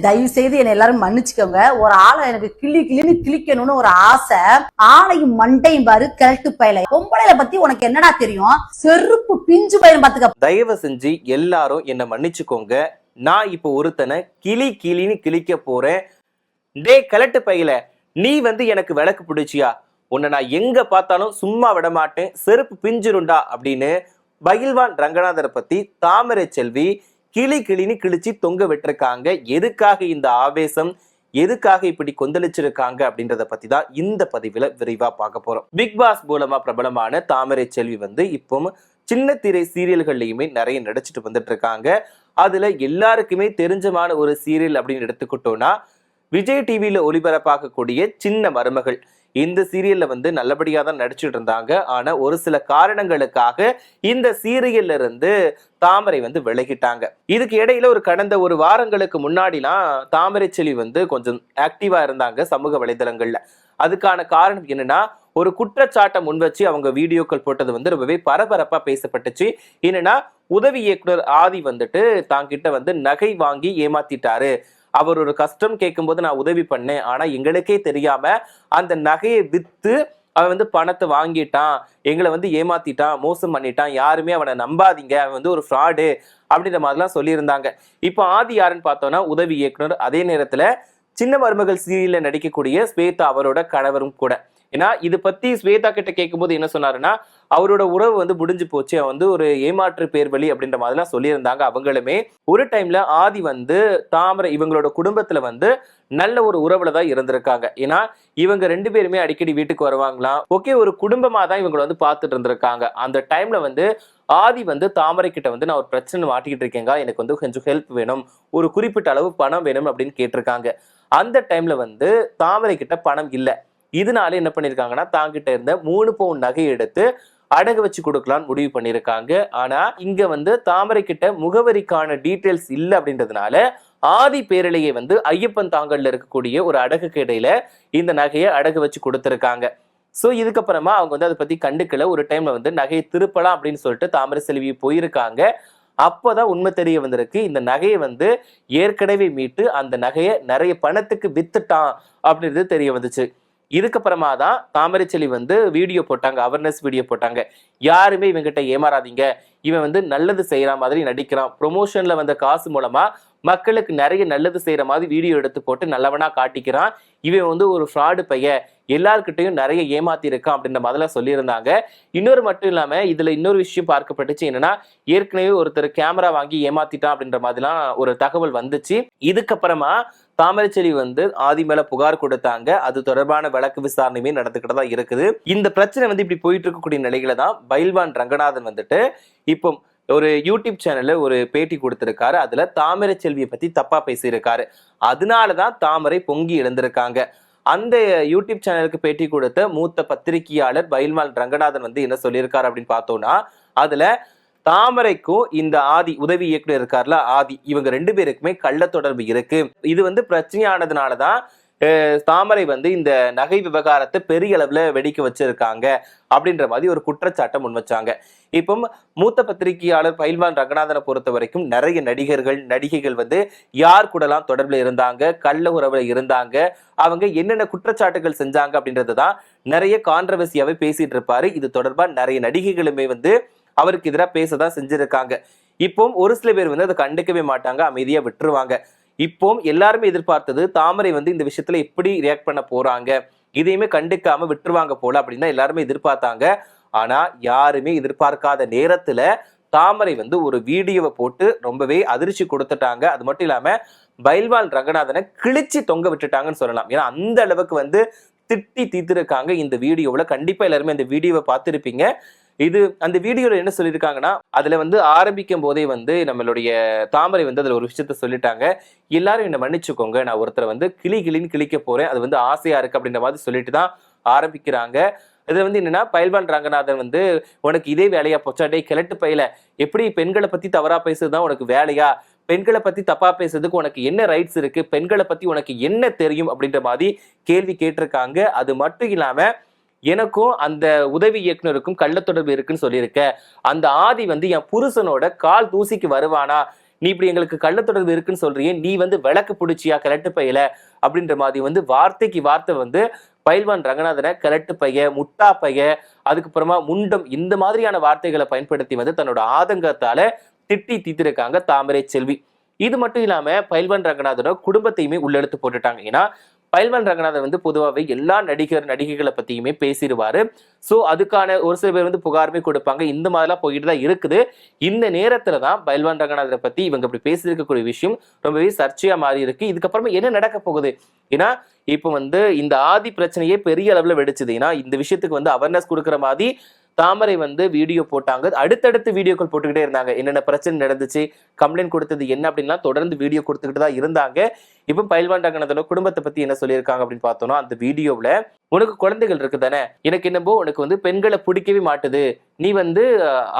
தயவு செய்து என்ன எல்லாரும் மன்னிச்சுக்கோங்க. ஒரு ஆளை எனக்கு கிளின்னு கிளிக்கணும்னு ஒரு ஆசை. ஆளையும் மண்டையும் பாரு கிழட்டு பயில. பொம்பளைல பத்தி உனக்கு என்னடா தெரியும்? செருப்பு பிஞ்சு பயிலும் பாத்துக்க. தயவு செஞ்சு எல்லாரும் என்ன மன்னிச்சுக்கோங்க. நான் இப்ப ஒருத்தனை கிளின்னு கிளிக்க போறேன். டே கிழட்டு பையில, நீ எனக்கு விளக்கு பிடிச்சியா? உன்னை நான் எங்க பார்த்தாலும் சும்மா விட மாட்டேன், செருப்பு பிஞ்சிருண்டா அப்படின்னு பயில்வான் ரங்கநாதரை பத்தி தாமரை செல்வி கிளின்னு கிழிச்சு தொங்க விட்டுருக்காங்க. எதுக்காக இந்த ஆவேசம், எதுக்காக இப்படி கொந்தளிச்சிருக்காங்க அப்படின்றத பத்தி தான் இந்த பதிவுல விரைவா பார்க்க போறோம். பிக் பாஸ் மூலமா பிரபலமான தாமரை செல்வி இப்போ சின்ன திரை சீரியல்கள்லயுமே நிறைய நடிச்சிட்டு வந்துட்டு இருக்காங்க. அதுல எல்லாருக்குமே தெரிஞ்சமான ஒரு சீரியல் அப்படின்னு எடுத்துக்கிட்டோம்னா விஜய் டிவியில ஒளிபரப்பாக்கக்கூடிய சின்ன மருமகள். இந்த சீரியல்ல நல்லபடியா தான் நடிச்சுட்டு இருந்தாங்க. ஆனா ஒரு சில காரணங்களுக்காக இந்த சீரியல்ல இருந்து தாமரை விலகிட்டாங்க. இதுக்கு இடையில கடந்த ஒரு வாரங்களுக்கு முன்னாடிலாம் தாமரை செல்வி கொஞ்சம் ஆக்டிவா இருந்தாங்க சமூக வலைதளங்கள்ல. அதுக்கான காரணம் என்னன்னா, ஒரு குற்றச்சாட்டை முன் வச்சு அவங்க வீடியோக்கள் போட்டது ரொம்பவே பரபரப்பா பேசப்பட்டுச்சு. என்னன்னா, உதவி இயக்குனர் ஆதி தாங்கிட்ட நகை வாங்கி ஏமாத்திட்டாரு. அவர் ஒரு கஷ்டம் கேட்கும்போது நான் உதவி பண்ணேன், ஆனா எங்களுக்கே தெரியாம அந்த நகையை வித்து அவன் பணத்தை வாங்கிட்டான், எங்களை ஏமாத்திட்டான், மோசம் பண்ணிட்டான், யாருமே அவனை நம்பாதீங்க, அவன் ஒரு ஃப்ராடு அப்படின்ற மாதிரிலாம் சொல்லியிருந்தாங்க. இப்போ ஆதி யாருன்னு பார்த்தோம்னா உதவி இயக்குனர். அதே நேரத்துல சின்ன மருமகள் சீரியல்ல நடிக்கக்கூடிய ஸ்வேதா அவரோட கணவரும் கூட. ஏன்னா இது பத்தி ஸ்வேதா கிட்ட கேட்கும்போது என்ன சொன்னாருன்னா, அவரோட உறவு முடிஞ்சு போச்சு, அவன் ஒரு ஏமாற்று பேர் வழி அப்படின்ற மாதிரிலாம் சொல்லியிருந்தாங்க. அவங்களுமே ஒரு டைம்ல ஆதி தாமரை இவங்களோட குடும்பத்துல நல்ல ஒரு உறவுல தான் இருந்திருக்காங்க. ஏன்னா இவங்க ரெண்டு பேருமே அடிக்கடி வீட்டுக்கு வருவாங்களாம். ஓகே, ஒரு குடும்பமா தான் இவங்களை பார்த்துட்டு இருந்திருக்காங்க. அந்த டைம்ல ஆதி தாமரை கிட்ட நான் ஒரு பிரச்சனை மாட்டிக்கிட்டு இருக்கேங்க, எனக்கு கொஞ்சம் ஹெல்ப் வேணும், ஒரு குறிப்பிட்ட அளவு பணம் வேணும் அப்படின்னு கேட்டிருக்காங்க. அந்த டைம்ல தாமரை கிட்ட பணம் இல்லை. இதனால என்ன பண்ணிருக்காங்கன்னா, தாங்கிட்ட இருந்த 3 பவுன் நகை எடுத்து அடகு வச்சு கொடுக்கலான்னு முடிவு பண்ணிருக்காங்க. ஆனா இங்க தாமரை கிட்ட முகவரிக்கான டீட்டெயில்ஸ் இல்லை அப்படின்றதுனால ஆதி பேரலையை ஐயப்பன் தாங்கல்ல இருக்கக்கூடிய ஒரு அடகு கடையில இந்த நகையை அடகு வச்சு கொடுத்திருக்காங்க. சோ இதுக்கப்புறமா அவங்க அதை பத்தி கண்டுக்கல. ஒரு டைம்ல நகையை திருப்பலாம் அப்படின்னு சொல்லிட்டு தாமரை செல்வி போயிருக்காங்க. அப்போதான் உண்மை தெரிய வந்திருக்கு, இந்த நகையை ஏற்கனவே மீட்டு அந்த நகையை நிறைய பணத்துக்கு வித்துட்டான் அப்படின்றது தெரிய வந்துச்சு. இதுக்கப்புறமா தான் தாமரை செல்வி வீடியோ போட்டாங்க, அவேர்னஸ் வீடியோ போட்டாங்க. யாருமே இவங்கிட்ட ஏமாறாதீங்க, இவன் நல்லது செய்யற மாதிரி நடிக்கிறான், ப்ரொமோஷன்ல வந்த காசு மூலமா மக்களுக்கு நிறைய நல்லது செய்யற மாதிரி வீடியோ எடுத்து போட்டு நல்லவனா காட்டிக்கிறான், இவன் ஒரு ஃப்ராடு பைய, எல்லார்கிட்டையும் நிறைய ஏமாத்தி இருக்கான் அப்படின்ற மாதிரிலாம் சொல்லியிருந்தாங்க. இன்னொரு மட்டும் இல்லாம இதுல இன்னொரு விஷயம் பார்க்கப்பட்டுச்சு. என்னன்னா, ஏற்கனவே ஒருத்தர் கேமரா வாங்கி ஏமாத்திட்டான் அப்படின்ற மாதிரிலாம் ஒரு தகவல் வந்துச்சு. இதுக்கப்புறமா தாமரை செல்வி ஆதி மேல புகார் கொடுத்தாங்க. அது தொடர்பான வழக்கு விசாரணையுமே நடந்துகிட்டு தான் இருக்குது. இந்த பிரச்சனை இப்படி போயிட்டு இருக்கக்கூடிய நிலையில தான் பயில்வான் ரங்கநாதன் இப்போ ஒரு யூடியூப் சேனல்ல ஒரு பேட்டி கொடுத்திருக்காரு. அதுல தாமரை செல்வியை பத்தி தப்பா பேசியிருக்காரு. அதனாலதான் தாமரை பொங்கி எழுந்திருக்காங்க. அந்த யூடியூப் சேனலுக்கு பேட்டி கொடுத்த மூத்த பத்திரிகையாளர் பயில்வான் ரங்கநாதன் என்ன சொல்லியிருக்காரு அப்படின்னு பார்த்தோம்னா, அதுல தாமரைக்கும் இந்த ஆதி உதவி இயக்குனர் இருக்காருல ஆதி, இவங்க 2 பேருக்குமே கள்ள தொடர்பு இருக்கு. இது பிரச்சனையானதுனாலதான் தாமரை இந்த நகை விவகாரத்தை பெரிய அளவுல வெடிக்க வச்சிருக்காங்க அப்படின்ற மாதிரி ஒரு குற்றச்சாட்டை முன் வச்சாங்க. இப்போ மூத்த பத்திரிகையாளர் பயில்வான் ரங்கநாதனை பொறுத்த வரைக்கும் நிறைய நடிகர்கள் நடிகைகள் யார் கூடலாம் தொடர்புல இருந்தாங்க, கள்ள உறவுல இருந்தாங்க, அவங்க என்னென்ன குற்றச்சாட்டுகள் செஞ்சாங்க அப்படின்றதுதான் நிறைய கான்ட்ரவர்சியாவே பேசிட்டு இருப்பாரு. இது தொடர்பா நிறைய நடிகைகளுமே அவருக்கு எதிராக பேசதான் செஞ்சிருக்காங்க. இப்போ ஒரு சில பேர் அதை கண்டுக்கவே மாட்டாங்க, அமைதியா விட்டுருவாங்க. இப்போ எல்லாருமே எதிர்பார்த்தது தாமரை இந்த விஷயத்துல எப்படி ரியாக்ட் பண்ண போறாங்க, இதையுமே கண்டுக்காம விட்டுருவாங்க போல அப்படின்னு தான் எல்லாருமே எதிர்பார்த்தாங்க. ஆனா யாருமே எதிர்பார்க்காத நேரத்துல தாமரை ஒரு வீடியோவை போட்டு ரொம்பவே அதிர்ச்சி கொடுத்துட்டாங்க. அது மட்டும் இல்லாம பயில்வான் ரங்கநாதனை கிழிச்சு தொங்க விட்டுட்டாங்கன்னு சொல்லலாம். ஏன்னா அந்த அளவுக்கு திட்டி தீர்த்திருக்காங்க இந்த வீடியோவில். கண்டிப்பா எல்லாருமே அந்த வீடியோவை பார்த்துருப்பீங்க. இது அந்த வீடியோல என்ன சொல்லியிருக்காங்கன்னா, அதுல ஆரம்பிக்கும் போதே நம்மளுடைய தாமரை அதுல ஒரு விஷயத்த சொல்லிட்டாங்க, எல்லாரும் என்ன மன்னிச்சுக்கோங்க, நான் ஒருத்தரை கிளின்னு கிளிக்க போறேன், அது ஆசையா இருக்கு அப்படின்ற மாதிரி சொல்லிட்டு தான் ஆரம்பிக்கிறாங்க. இதுல என்னன்னா, பயில்வான் ரங்கநாதன் உனக்கு இதே வேலையா போச்சா, டே கிழட்டு பையில, எப்படி பெண்களை பத்தி தவறா பேசுறதுதான் உனக்கு வேலையா, பெண்களை பத்தி தப்பா பேசுறதுக்கு உனக்கு என்ன ரைட்ஸ் இருக்கு, பெண்களை பத்தி உனக்கு என்ன தெரியும் அப்படின்ற மாதிரி கேள்வி கேட்டிருக்காங்க. அது மட்டும் இல்லாம எனக்கும் அந்த உதவி இயக்குனருக்கும் கள்ள தொடர்பு இருக்குன்னு சொல்லியிருக்க, அந்த ஆதி என் புருஷனோட கால் தூசிக்கு வருவானா, நீ இப்படி எங்களுக்கு கள்ள தொடர்பு இருக்குன்னு சொல்றியே, நீ வந்து விளக்கு பிடிச்சியா கிழட்டு பையில அப்படின்ற மாதிரி வந்து வார்த்தைக்கு வார்த்தை வந்து பயில்வான் ரங்கநாதனை கிழட்டு பைய, முட்டா பைய, அதுக்கப்புறமா முண்டம், இந்த மாதிரியான வார்த்தைகளை பயன்படுத்தி வந்து தன்னோட ஆதங்கத்தால திட்டி தீத்திருக்காங்க தாமரை செல்வி. இது மட்டும் இல்லாம பயில்வான் ரங்கநாதனோட குடும்பத்தையுமே உள்ளெடுத்து போட்டுட்டாங்க. ஏன்னா பயில்வான் ரங்கநாதன் வந்து பொதுவாகவே எல்லா நடிகைகளை பத்தியுமே பேசிடுவாரு. சோ அதுக்கான ஒரு சில பேர் வந்து புகாருமே கொடுப்பாங்க. இந்த மாதிரிலாம் போயிட்டு தான் இருக்குது. இந்த நேரத்துல தான் பயில்வான் ரங்கநாதனை பத்தி இவங்க இப்படி பேசியிருக்கக்கூடிய விஷயம் ரொம்பவே சர்ச்சையா மாறி இருக்கு. இதுக்கப்புறமா என்ன நடக்க போகுது? ஏன்னா இப்ப வந்து இந்த ஆதி பிரச்சனையே பெரிய அளவுல வெடிச்சது. ஏன்னா இந்த விஷயத்துக்கு வந்து அவேர்னஸ் கொடுக்குற மாதிரி தாமரை வந்து வீடியோ போட்டாங்க. அடுத்தடுத்து வீடியோக்கள் போட்டுக்கிட்டே இருந்தாங்க. என்னென்ன பிரச்சனை நடந்துச்சு, கம்ப்ளைண்ட் கொடுத்தது என்ன அப்படின்லாம் தொடர்ந்து வீடியோ கொடுத்துக்கிட்டு தான் இருந்தாங்க. இப்ப பயில்வான் ரங்கநாதனோட குடும்பத்தை பத்தி என்ன சொல்லியிருக்காங்க அப்படின்னு பார்த்தோம்னா, அந்த வீடியோவில் உனக்கு குழந்தைகள் இருக்கு தானே, எனக்கு என்னமோ உனக்கு வந்து பெண்களை பிடிக்கவே மாட்டுது, நீ வந்து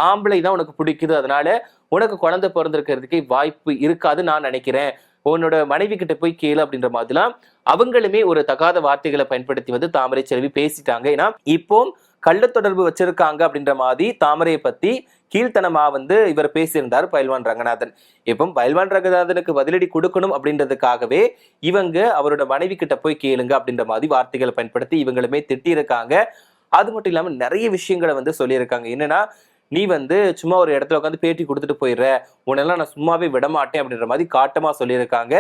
ஆம்பளை தான் உனக்கு பிடிக்குது, அதனால உனக்கு குழந்தை பிறந்திருக்கிறதுக்கு வாய்ப்பு இருக்காது நான் நினைக்கிறேன், உன்னோட மனைவி கிட்ட போய் கேளு அப்படின்ற மாதிரிலாம் அவங்களுமே ஒரு தகாத வார்த்தைகளை பயன்படுத்தி வந்து தாமரை செல்வி பேசிட்டாங்க. ஏன்னா இப்போ கள்ள தொடர்பு வச்சிருக்காங்க அப்படின்ற மாதிரி தாமரையை பத்தி கீழ்த்தனமா வந்து இவர் பேசியிருந்தார் பயில்வான் ரங்கநாதன். இப்போ பயில்வான் ரங்கநாதனுக்கு பதிலடி கொடுக்கணும் அப்படின்றதுக்காகவே இவங்க அவரோட மனைவி கிட்ட போய் கேளுங்க அப்படின்ற மாதிரி வார்த்தைகளை பயன்படுத்தி இவங்களுமே திட்டியிருக்காங்க. அது மட்டும் இல்லாம நிறைய விஷயங்களை வந்து சொல்லியிருக்காங்க. என்னன்னா, நீ வந்து சும்மா ஒரு இடத்துல உட்காந்து பேட்டி கொடுத்துட்டு போயிடுற, உன்னெல்லாம் நான் சும்மாவே விடமாட்டேன் அப்படின்ற மாதிரி காட்டமா சொல்லியிருக்காங்க.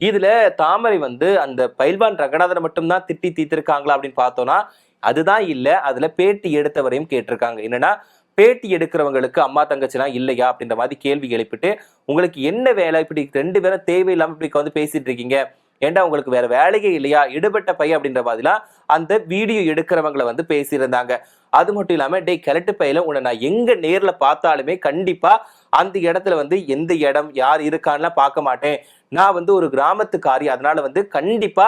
இதுல தாமரை வந்து அந்த பயில்வான் ரங்கநாதனை மட்டும்தான் திட்டி தீர்த்திருக்காங்களா அப்படின்னு பார்த்தோம்னா அதுதான் இல்ல. அதுல பேட்டி எடுத்தவரையும் கேட்டிருக்காங்க. என்னன்னா, பேட்டி எடுக்கிறவங்களுக்கு அம்மா தங்கச்சிலாம் இல்லையா அப்படின்ற மாதிரி கேள்வி எழுப்பிட்டு, உங்களுக்கு என்ன வேலை, இப்படி 2 பேரும் தேவையில்லாம இப்படி வந்து பேசிட்டு இருக்கீங்க, ஏண்டா உங்களுக்கு வேற வேலையே இல்லையா, இடுபட்ட பையன் அப்படின்ற மாதிரிலாம் அந்த வீடியோ எடுக்கிறவங்களை வந்து பேசியிருந்தாங்க. அது மட்டும் இல்லாம, டே கிழட்டு பையில உன்னை நான் எங்க நேர்ல பார்த்தாலுமே கண்டிப்பா அந்த இடத்துல வந்து எந்த இடம் யார் இருக்கான்லாம் பார்க்க மாட்டேன், நான் வந்து ஒரு கிராமத்துக்காரி, அதனால வந்து கண்டிப்பா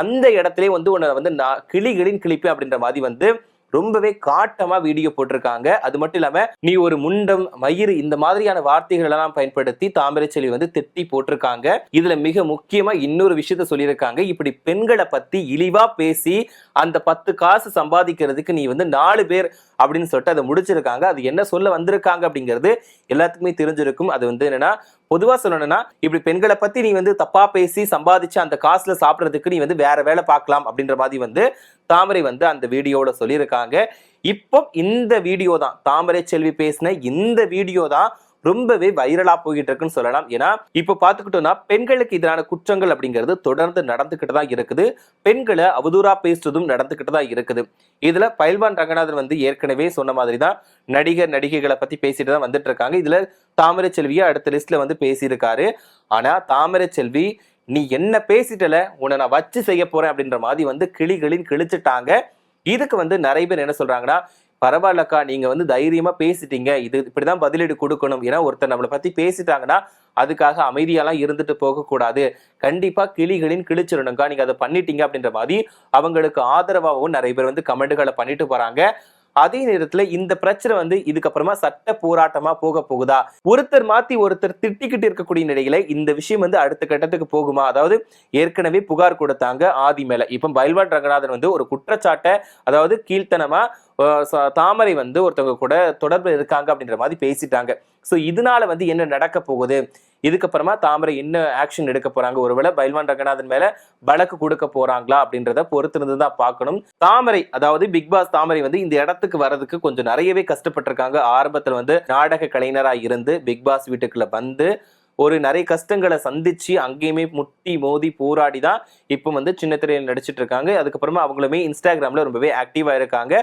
அந்த இடத்துல வந்து உன்னை வந்து நான் கிளிகளின் கிளிப்பேன் அப்படின்ற மாதிரி வந்து ரொம்பவே காட்டமா வீடியோ போட்டிருக்காங்க. அது மட்டும் இல்லாம நீ ஒரு முண்டம், மயிறு, இந்த மாதிரியான வார்த்தைகள் எல்லாம் பயன்படுத்தி தாமரை செல்வி வந்து திட்டி போட்டிருக்காங்க. இதுல மிக முக்கியமா இன்னொரு விஷயத்த சொல்லியிருக்காங்க. இப்படி பெண்களை பத்தி இழிவா பேசி அந்த 10 காசு சம்பாதிக்கிறதுக்கு நீ வந்து 4 பேர் அப்படின்னு சொல்லிட்டு அதை முடிச்சிருக்காங்க. அது என்ன சொல்ல வந்திருக்காங்க அப்படிங்கிறது எல்லாத்துக்குமே தெரிஞ்சிருக்கும். அது வந்து என்னன்னா, பொதுவா சொல்லணும்னா, இப்படி பெண்களை பத்தி நீ வந்து தப்பா பேசி சம்பாதிச்சு அந்த காசுல சாப்பிடறதுக்கு நீ வந்து வேற வேலை பார்க்கலாம் அப்படின்ற மாதிரி வந்து தாமரை வந்து அந்த வீடியோல சொல்லியிருக்காங்க. இப்போ இந்த வீடியோ தான், தாமரை செல்வி பேசின இந்த வீடியோ தான் ரொம்பவே வைரலா போயிட்டு இருக்குன்னு சொல்லலாம். ஏன்னா இப்ப பாத்துக்கிட்டோம்னா, பெண்களுக்கு எதிரான குற்றங்கள் அப்படிங்கிறது தொடர்ந்து நடந்துகிட்டு தான் இருக்குது. பெண்களை அவதூறா பேசுறதும் நடந்துகிட்டு தான் இருக்குது. இதுல பயில்வான் ரங்கநாதன் வந்து ஏற்கனவே சொன்ன மாதிரி தான் நடிகைகளை பத்தி பேசிட்டு தான் வந்துட்டு இருக்காங்க. இதுல தாமரை செல்வியை அடுத்த லிஸ்ட்ல வந்து பேசியிருக்காரு. ஆனா தாமரை செல்வி, நீ என்ன பேசிட்டல, உன்னை நான் வச்சு செய்ய போறேன் அப்படின்ற மாதிரி வந்து கிளிகளின் கிழிச்சிட்டாங்க. இதுக்கு வந்து நிறைய பேர் என்ன சொல்றாங்கன்னா, பரவாயில்லக்கா, நீங்க வந்து தைரியமா பேசிட்டீங்க, இது இப்படிதான் பதிலீடு கொடுக்கணும். ஏன்னா ஒருத்தர் நம்மளை பத்தி பேசிட்டாங்கன்னா அதுக்காக அமைதியெல்லாம் இருந்துட்டு போக கூடாது, கண்டிப்பா கிளிகளின் கிழிச்சிடணுங்கா, நீங்க அதை பண்ணிட்டீங்க அப்படின்ற மாதிரி அவங்களுக்கு ஆதரவாகவும் நிறைய பேர் வந்து கமெண்ட்களை பண்ணிட்டு போறாங்க. அதே நேரத்துல இந்த பிரச்சனை வந்து இதுக்கப்புறமா சட்ட போராட்டமா போக போகுதா, ஒருத்தர் மாத்தி ஒருத்தர் திட்டிக்கிட்டு இருக்கக்கூடிய நிலையில இந்த விஷயம் வந்து அடுத்த கட்டத்துக்கு போகுமா? அதாவது ஏற்கனவே புகார் கொடுத்தாங்க ஆதி மேல. இப்ப பயில்வான் ரங்கநாதன் வந்து ஒரு குற்றச்சாட்டை, அதாவது கீழ்த்தனமா தாமரை வந்து ஒருத்தவங்க கூட தொடர்பு இருக்காங்க அப்படின்ற மாதிரி பேசிட்டாங்க. சோ இதனால வந்து என்ன நடக்க போகுது, இதுக்கப்புறமா தாமரை என்ன ஆக்ஷன் எடுக்க போறாங்க, ஒருவேளை பயில்வான் ரங்கநாதன் மேல வழக்கு கொடுக்க போறாங்களா அப்படின்றத பொறுத்திருந்து தான் பார்க்கணும். தாமரை, அதாவது பிக் பாஸ் தாமரை வந்து இந்த இடத்துக்கு வர்றதுக்கு கொஞ்சம் நிறையவே கஷ்டப்பட்டிருக்காங்க. ஆரம்பத்துல வந்து நாடக கலைஞரா இருந்து பிக் பாஸ் வீட்டுக்குள்ள வந்து ஒரு நிறைய கஷ்டங்களை சந்திச்சு அங்கேயுமே முட்டி மோதி போராடி தான் இப்போ வந்து சின்ன திரையில் நடிச்சிட்டு இருக்காங்க. அதுக்கப்புறமா அவங்களுமே இன்ஸ்டாகிராம்ல ரொம்பவே ஆக்டிவா இருக்காங்க.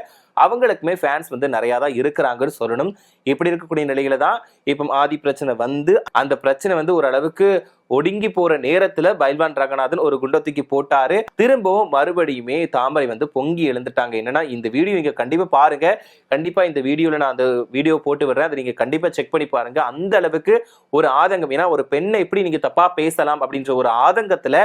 அவங்களுக்குமே ஃபேன்ஸ் வந்து நிறைய தான் இருக்கிறாங்கன்னு சொல்லணும். இப்படி இருக்கக்கூடிய நிலையில தான் இப்போ ஆதி பிரச்சனை வந்து அந்த பிரச்சனை வந்து ஓரளவுக்கு ஒடுங்கி போற நேரத்துல பயில்வான் ரங்கநாதன் ஒரு குண்டை தூக்கி போட்டாரு. திரும்பவும் மறுபடியுமே தாமரை வந்து பொங்கி எழுந்துட்டாங்க. என்னன்னா, இந்த வீடியோ நீங்க கண்டிப்பா பாருங்க, கண்டிப்பா இந்த வீடியோல நான் அந்த வீடியோ போட்டு விடுறேன், அதை நீங்க கண்டிப்பா செக் பண்ணி பாருங்க. அந்த அளவுக்கு ஒரு ஆதங்கம். ஏன்னா ஒரு பெண்ணை எப்படி நீங்க தப்பா பேசலாம் அப்படின்ற ஒரு ஆதங்கத்துல,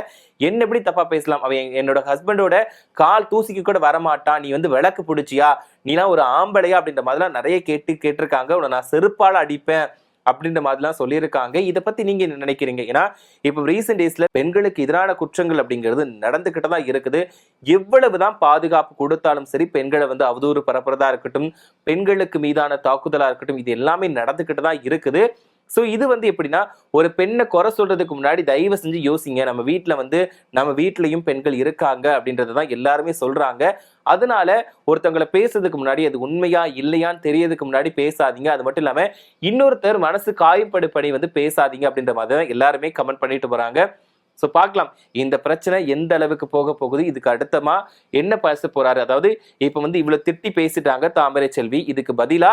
என்ன எப்படி தப்பா பேசலாம், அவன் என்னோட ஹஸ்பண்டோட கால் தூசிக்கு கூட வரமாட்டான், நீ வந்து விளக்கு பிடிச்சியா, நீலாம் ஒரு ஆம்பளையா அப்படின்ற மாதிரிலாம் நிறைய கேட்டிருக்காங்க. உன்னை நான் செருப்பால அடிப்பேன் அப்படின்ற மாதிரிலாம் சொல்லியிருக்காங்க. இதை பத்தி நீங்க என்ன நினைக்கிறீங்க? ஏன்னா இப்போ ரீசெண்ட் டேஸ்ல பெண்களுக்கு எதிரான குற்றங்கள் அப்படிங்கிறது நடந்துகிட்டு தான் இருக்குது. எவ்வளவுதான் பாதுகாப்பு கொடுத்தாலும் சரி, பெண்களை வந்து அவதூறு பரப்புறதா இருக்கட்டும், பெண்களுக்கு மீதான தாக்குதலா இருக்கட்டும், இது எல்லாமே நடந்துகிட்டு தான் இருக்குது. சோ இது வந்து எப்படின்னா, ஒரு பெண்ணை குறை சொல்றதுக்கு முன்னாடி தயவு செஞ்சு யோசிங்க. நம்ம வீட்லயும் பெண்கள் இருக்காங்க அப்படின்றதான் எல்லாருமே சொல்றாங்க. அதனால ஒருத்தவங்களை பேசுறதுக்கு முன்னாடி அது உண்மையா இல்லையான்னு தெரியறதுக்கு முன்னாடி பேசாதீங்க. அது மட்டும் இல்லாம இன்னொருத்தர் மனசு காயப்படும்படி வந்து பேசாதீங்க அப்படின்ற மாதிரி தான் எல்லாருமே கமெண்ட் பண்ணிட்டு போறாங்க. சோ பார்க்கலாம் இந்த பிரச்சனை எந்த அளவுக்கு போக போகுது. இதுக்கு அடுத்தமா என்ன பேச போறாரு. அதாவது இப்ப வந்து இவ்வளவு திட்டி பேசிட்டாங்க தாமரை செல்வி. இதுக்கு பதிலா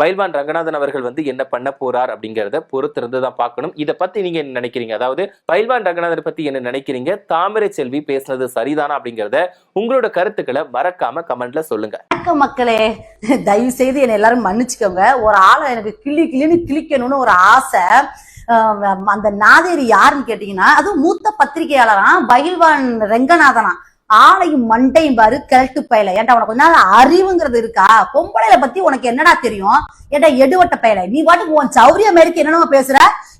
பயில்வான் ரங்கநாதன் அவர்கள் வந்து என்ன பண்ண போறார் அப்படிங்கறத பொறுத்திருந்து தான் பார்க்கணும். இத பத்தி நீங்க என்ன நினைக்கிறீங்க? அதாவது பயில்வான் ரங்கநாதன் பத்தி என்ன நினைக்கிறீங்க? தாமரை செல்வி பேசுனது சரிதானா அப்படிங்கறத உங்களோட கருத்துக்களை மறக்காம கமெண்ட்ல சொல்லுங்க. மக்களே, தயவு செய்து என்ன எல்லாரும் மன்னிச்சுக்கோங்க. ஒரு ஆளை எனக்கு கிளின்னு கிளிக்கணும்னு ஒரு ஆசை. அந்த நாதேரி யாருன்னு கேட்டீங்கன்னா, அதுவும் மூத்த பத்திரிகையாளரா பயில்வான் ரங்கநாதனா. ஆளையும் மண்டையும் பாரு கிழட்டு பயல. ஏன்டா உனக்கு கொஞ்ச நாள் அறிவுங்கிறது இருக்கா? பொம்பளையில பத்தி உனக்கு என்னடா தெரியும்? ஏன்டா எடுவட்ட பயல, நீ பாட்டுக்கு உன் சௌரிய மாரிக்கு என்னென்ன பேசுற?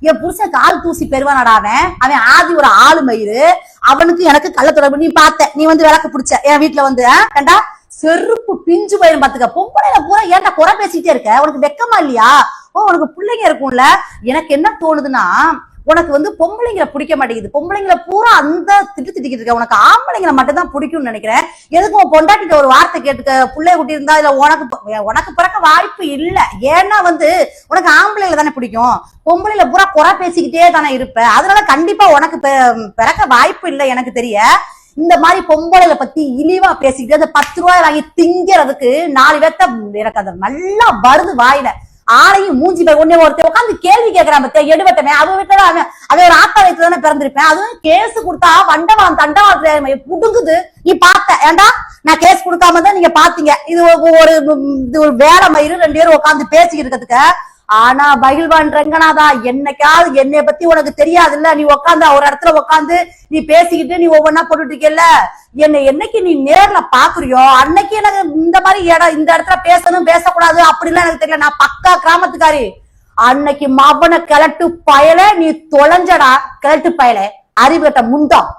என் புருஷன் கால் தூசி பெறுவானடா. அவன் ஆதி ஒரு ஆளு மயிறு. அவனுக்கு எனக்கு கள்ள தொடர்பு. நீ பார்த்த, நீ வந்து விளக்கு பிடிச்ச என் வீட்டுல வந்து ஏண்டா செருப்பு பிஞ்சு பயிரும் பாத்துக்க. பொம்பளையில பூரா ஏன்டா குறை பேசிட்டே இருக்க? உனக்கு வெக்கமா இல்லையா? உனக்கு பிள்ளைங்க இருக்கும்ல. எனக்கு என்ன தோணுதுன்னா, உனக்கு வந்து பொம்பளைங்களை பிடிக்க மாட்டேங்குது. பொம்பளைங்களை பூரா அந்த திட்டிக்கிட்டு இருக்க. உனக்கு ஆம்பளைங்களை மட்டும் தான் பிடிக்கும்னு நினைக்கிறேன். எதுக்கு உன் பொண்டாட்டிட்ட ஒரு வார்த்தை கேட்டுக்க, பிள்ளை குட்டி இருந்தா இல்ல உனக்கு பிறக்க வாய்ப்பு இல்ல. ஏன்னா வந்து உனக்கு ஆம்பளைங்களை தானே பிடிக்கும். பொம்பளையில பூரா குறை பேசிக்கிட்டே தானே இருப்ப. அதனால கண்டிப்பா உனக்கு பிறக்க வாய்ப்பு இல்லை. எனக்கு தெரிய இந்த மாதிரி பொம்பளைகளை பத்தி இழிவா பேசிக்கிட்டு அந்த 10 ரூபாய் வாங்கி திங்கிறதுக்கு 4 பேர்த்த எனக்கு அது நல்லா வருது வாயில. ஆளையும் மூஞ்சி போய் ஒன்னே ஒருத்தர் உட்காந்து கேள்வி கேட்கறான். எடுவட்டமே அவன் வீட்டுல அவன் ஒரு ஆத்தா வயிற்று தானே பிறந்திருப்பேன். அதுவும் கேஸ் கொடுத்தா வண்டவான் தண்டவான் புடுங்குது. நீ பார்த்த ஏண்டா? நான் கேஸ் கொடுக்காம தான் நீங்க பாத்தீங்க. இது ஒரு வேலை மயிறு 2 பேரும் உட்காந்து பேசிக்கிட்டு இருக்கிறதுக்கு. ஆனா பயில்வான் ரங்கநாதா, என்னைக்காவது என்னைய பத்தி உனக்கு தெரியாது இல்ல? நீ உட்காந்து ஒரு இடத்துல உட்காந்து நீ பேசிக்கிட்டு நீ ஒவ்வொன்னா போட்டுட்டு இருக்கல. என்னைக்கு நீ நேர்ல பாக்குறியோ அன்னைக்கு எனக்கு இந்த மாதிரி இந்த இடத்துல பேசணும் பேசக்கூடாது அப்படிலாம் எனக்கு தெரியல. நான் பக்கா கிராமத்துக்காரி. அன்னைக்கு மவனை கிளட்டு பயல நீ தொலைஞ்சடா. கிளட்டு பயல அறிவுகட்ட முண்டம்.